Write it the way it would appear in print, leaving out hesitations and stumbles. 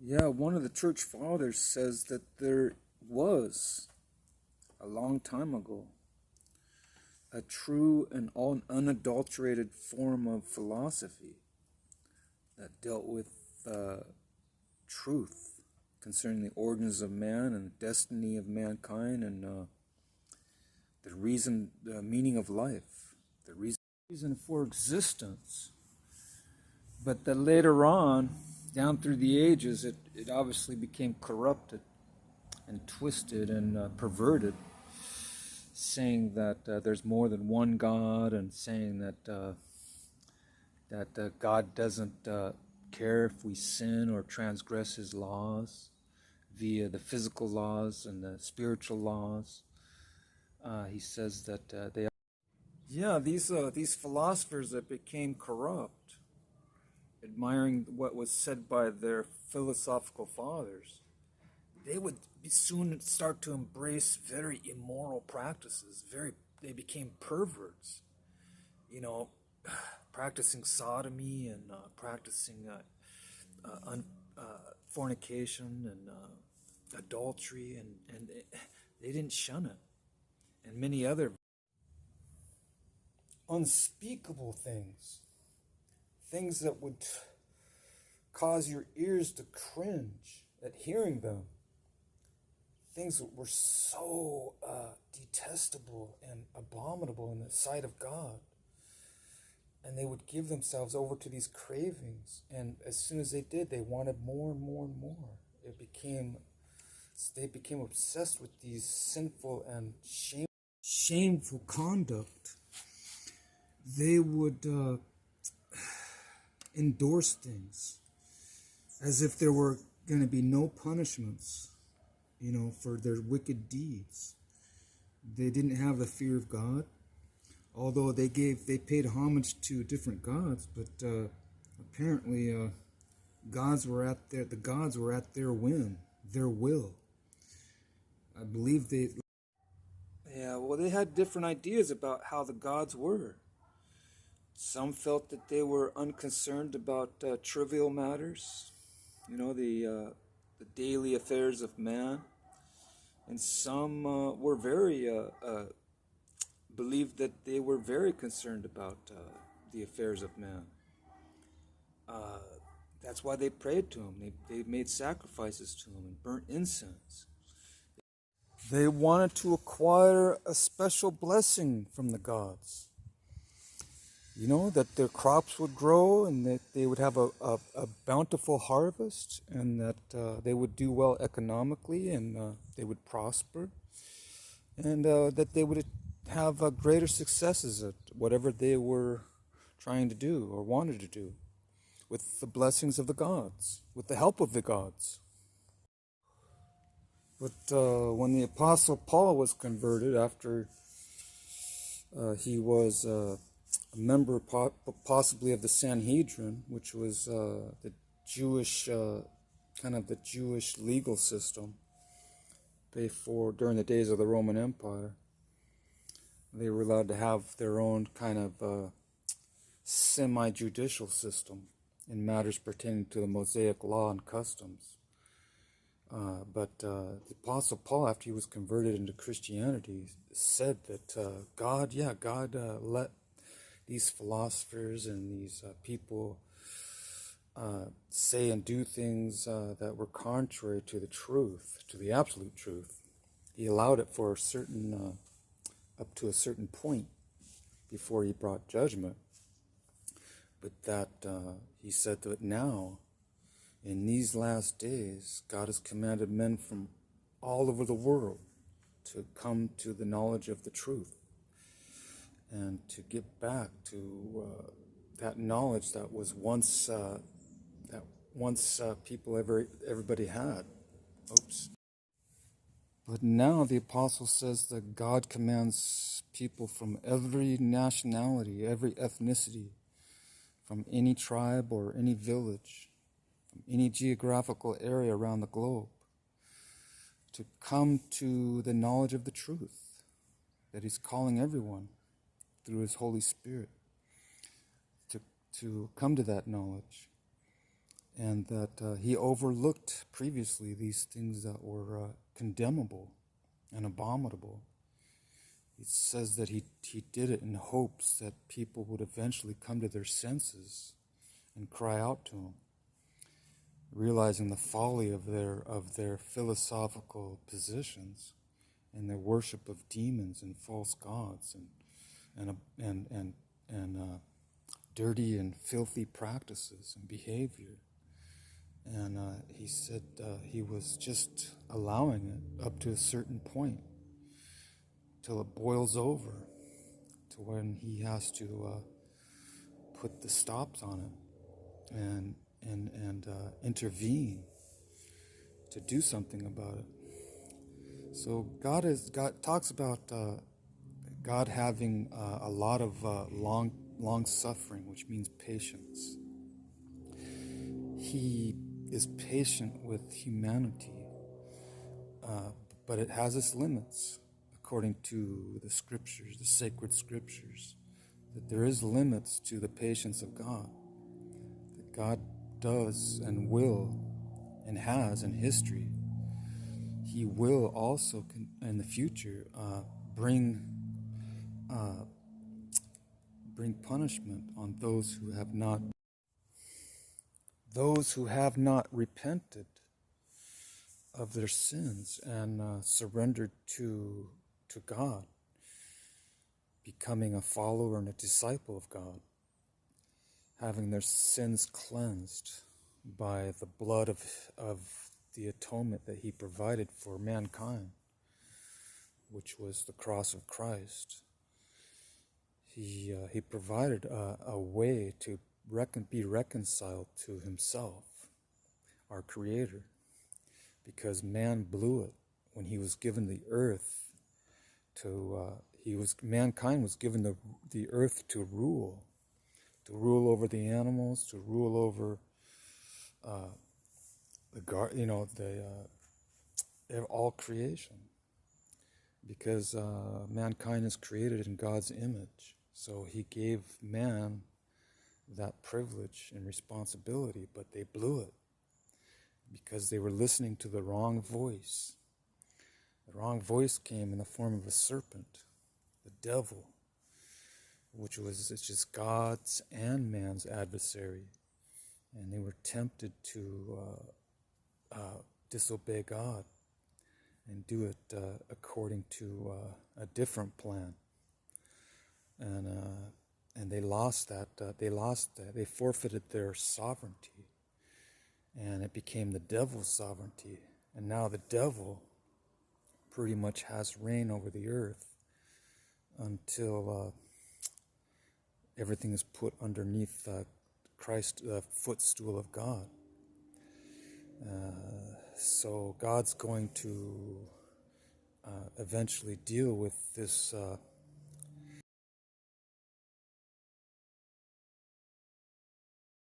Yeah, one of the church fathers says that there was, a long time ago, a true and unadulterated form of philosophy that dealt with truth concerning the origins of man and the destiny of mankind and the meaning of life, the reason for existence. But that later on, down through the ages, it obviously became corrupted and twisted and perverted, saying that there's more than one God, and saying that God doesn't care if we sin or transgress His laws via the physical laws and the spiritual laws. He says that these philosophers that became corrupt, admiring what was said by their philosophical fathers, they would soon start to embrace very immoral practices. They became perverts, you know, practicing sodomy and practicing fornication and adultery, and they didn't shun it, and many other unspeakable things that would cause your ears to cringe at hearing them. Things that were so detestable and abominable in the sight of God. And they would give themselves over to these cravings. And as soon as they did, they wanted more and more and more. They became obsessed with these sinful and shameful conduct. They would endorse things as if there were going to be no punishments, for their wicked deeds. They didn't have the fear of God, although they paid homage to different gods, but apparently the gods were at their whim, their will. I believe they had different ideas about how the gods were. Some felt that they were unconcerned about trivial matters, the daily affairs of man. And some were believed that they were very concerned about the affairs of man. That's why they prayed to him. They made sacrifices to him and burnt incense. They wanted to acquire a special blessing from the gods. That their crops would grow and that they would have a bountiful harvest, and that they would do well economically, and they would prosper, and that they would have greater successes at whatever they were trying to do or wanted to do with the blessings of the gods, with the help of the gods. But when the Apostle Paul was converted, after he was a member possibly of the Sanhedrin, which was the Jewish, the Jewish legal system during the days of the Roman Empire. They were allowed to have their own kind of semi-judicial system in matters pertaining to the Mosaic law and customs. But the Apostle Paul, after he was converted into Christianity, said that God let these philosophers and these people say and do things that were contrary to the truth, to the absolute truth. He allowed it for up to a certain point before he brought judgment. But that he said that now, in these last days, God has commanded men from all over the world to come to the knowledge of the truth, and to get back to that knowledge that was once everybody had. But now the apostle says that God commands people from every nationality, every ethnicity, from any tribe or any village, from any geographical area around the globe, to come to the knowledge of the truth, that He's calling everyone through His Holy Spirit to come to that knowledge. and that he overlooked previously these things that were condemnable and abominable. It says that he did it in hopes that people would eventually come to their senses and cry out to him, realizing the folly of their philosophical positions and their worship of demons and false gods and dirty and filthy practices and behavior. And he said he was just allowing it up to a certain point till it boils over to when he has to put the stops on it and intervene to do something about it. So God talks about God having a lot of long suffering, which means patience. He is patient with humanity, but it has its limits, according to the scriptures, the sacred scriptures, that there is limits to the patience of God, that God does and will and has in history. He will also in the future bring punishment on those who have not repented of their sins and surrendered to God, becoming a follower and a disciple of God, having their sins cleansed by the blood of the atonement that he provided for mankind, which was the cross of Christ. He provided a way to be reconciled to himself, our Creator, because man blew it when he was given the earth mankind was given the earth to rule over the animals, to rule over all creation, because mankind is created in God's image. So he gave man that privilege and responsibility, but they blew it because they were listening to the wrong voice. The wrong voice came in the form of a serpent, the devil, it's just God's and man's adversary. And they were tempted to disobey God and do it according to a different plan. And they lost that. They forfeited their sovereignty, and it became the devil's sovereignty. And now the devil pretty much has reign over the earth until everything is put underneath Christ, the footstool of God. So God's going to eventually deal with this